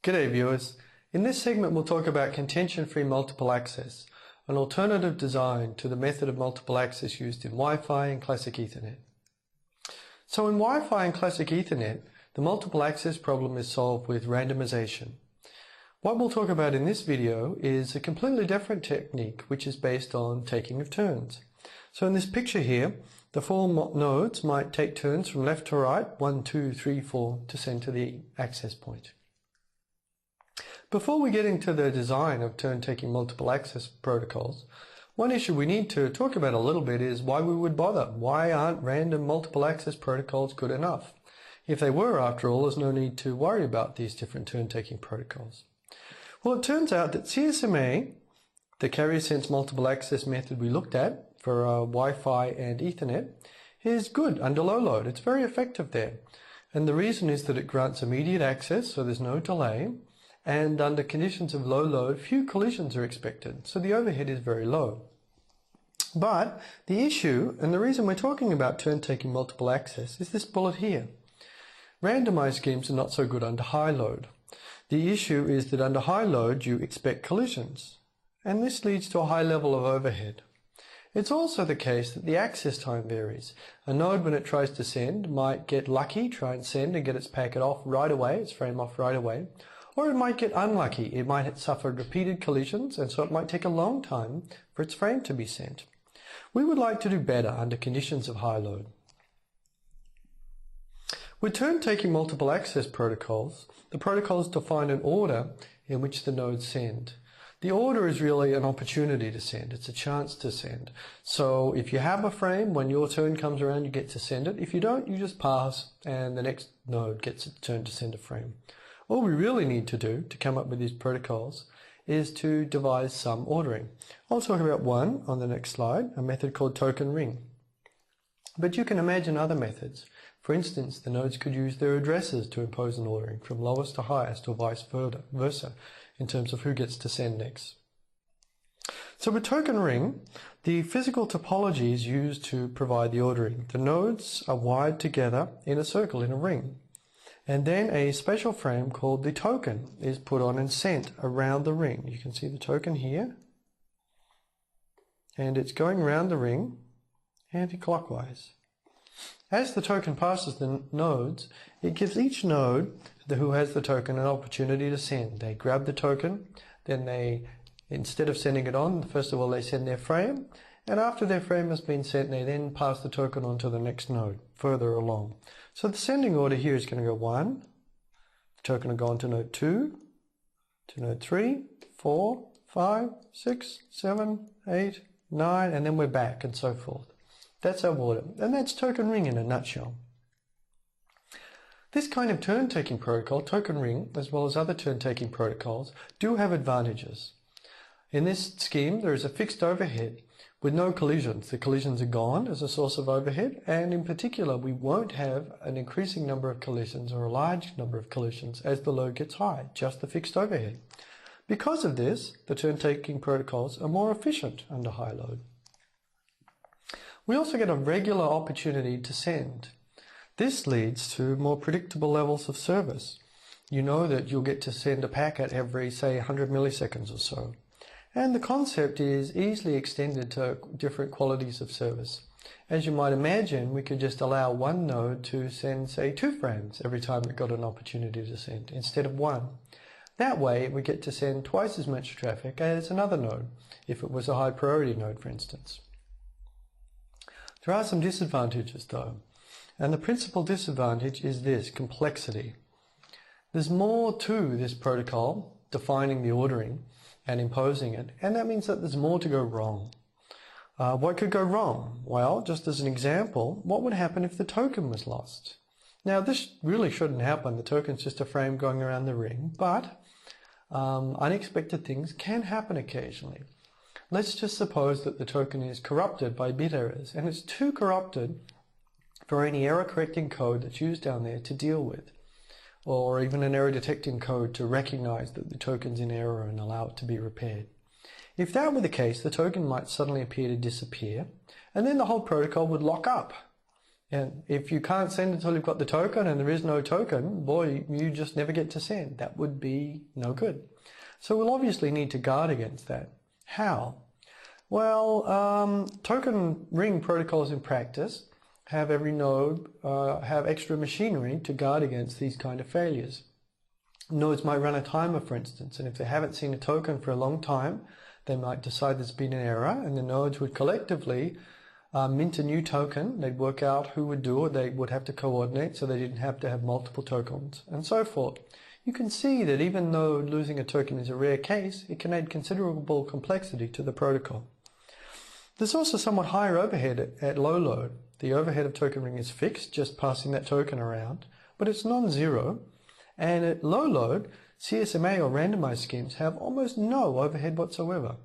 G'day viewers. In this segment we'll talk about contention-free multiple access, an alternative design to the method of multiple access used in Wi-Fi and classic Ethernet. So in Wi-Fi and classic Ethernet, the multiple access problem is solved with randomization. What we'll talk about in this video is a completely different technique which is based on taking of turns. So in this picture here, the four nodes might take turns from left to right, 1, 2, 3, 4, to send to the access point. Before we get into the design of turn-taking multiple access protocols, one issue we need to talk about a little bit is why we would bother. Why aren't random multiple access protocols good enough? If they were, after all, there's no need to worry about these different turn-taking protocols. Well, it turns out that CSMA, the carrier sense multiple access method we looked at for Wi-Fi and Ethernet, is good under low load. It's very effective there. And the reason is that it grants immediate access, so there's no delay. And under conditions of low load, few collisions are expected, so the overhead is very low. But the issue, and the reason we're talking about turn-taking multiple access, is this bullet here. Randomized schemes are not so good under high load. The issue is that under high load you expect collisions, and this leads to a high level of overhead. It's also the case that the access time varies. A node, when it tries to send, might get lucky, try and send and get its packet off right away, its frame off right away. Or it might get unlucky. It might suffer repeated collisions, and so it might take a long time for its frame to be sent. We would like to do better under conditions of high load. With turn-taking multiple access protocols, the protocols define an order in which the nodes send. The order is really an opportunity to send. It's a chance to send. So if you have a frame, when your turn comes around, you get to send it. If you don't, you just pass, and the next node gets its turn to send a frame. All we really need to do to come up with these protocols is to devise some ordering. I'll talk about one on the next slide, a method called token ring. But you can imagine other methods. For instance, the nodes could use their addresses to impose an ordering from lowest to highest, or vice versa, in terms of who gets to send next. So with token ring, the physical topology is used to provide the ordering. The nodes are wired together in a circle, in a ring. And then a special frame called the token is put on and sent around the ring. You can see the token here. And it's going around the ring anti-clockwise. As the token passes the nodes, it gives each node who has the token an opportunity to send. They grab the token, then they, instead of sending it on, first of all they send their frame, and after their frame has been sent, they then pass the token on to the next node, further along. So the sending order here is going to go 1, the token will go on to node 2, to node 3, 4, 5, 6, 7, 8, 9, and then we're back, and so forth. That's our order, and that's token ring in a nutshell. This kind of turn-taking protocol, token ring, as well as other turn-taking protocols, do have advantages. In this scheme, there is a fixed overhead with no collisions. The collisions are gone as a source of overhead, and in particular, we won't have an increasing number of collisions or a large number of collisions as the load gets high, just the fixed overhead. Because of this, the turn-taking protocols are more efficient under high load. We also get a regular opportunity to send. This leads to more predictable levels of service. You know that you'll get to send a packet every, say, 100 milliseconds or so. And the concept is easily extended to different qualities of service. As you might imagine, we could just allow one node to send, say, 2 frames every time it got an opportunity to send, instead of 1. That way, we get to send twice as much traffic as another node, if it was a high priority node, for instance. There are some disadvantages, though. And the principal disadvantage is this, complexity. There's more to this protocol, defining the ordering and imposing it, and that means that there's more to go wrong. What could go wrong? Well, just as an example, what would happen if the token was lost? Now, this really shouldn't happen. The token's just a frame going around the ring, but unexpected things can happen occasionally. Let's just suppose that the token is corrupted by bit errors, and it's too corrupted for any error correcting code that's used down there to deal with, or even an error detecting code to recognize that the token's in error and allow it to be repaired. If that were the case, the token might suddenly appear to disappear, and then the whole protocol would lock up. And if you can't send until you've got the token and there is no token, boy, you just never get to send. That would be no good. So we'll obviously need to guard against that. How? Well, token ring protocols in practice have every node have extra machinery to guard against these kind of failures. Nodes might run a timer, for instance, and if they haven't seen a token for a long time, they might decide there's been an error, and the nodes would collectively mint a new token. They'd work out who would do it. They would have to coordinate so they didn't have to have multiple tokens, and so forth. You can see that even though losing a token is a rare case, it can add considerable complexity to the protocol. There's also somewhat higher overhead at low load. The overhead of token ring is fixed, just passing that token around, but it's non-zero. And at low load, CSMA or randomized schemes have almost no overhead whatsoever.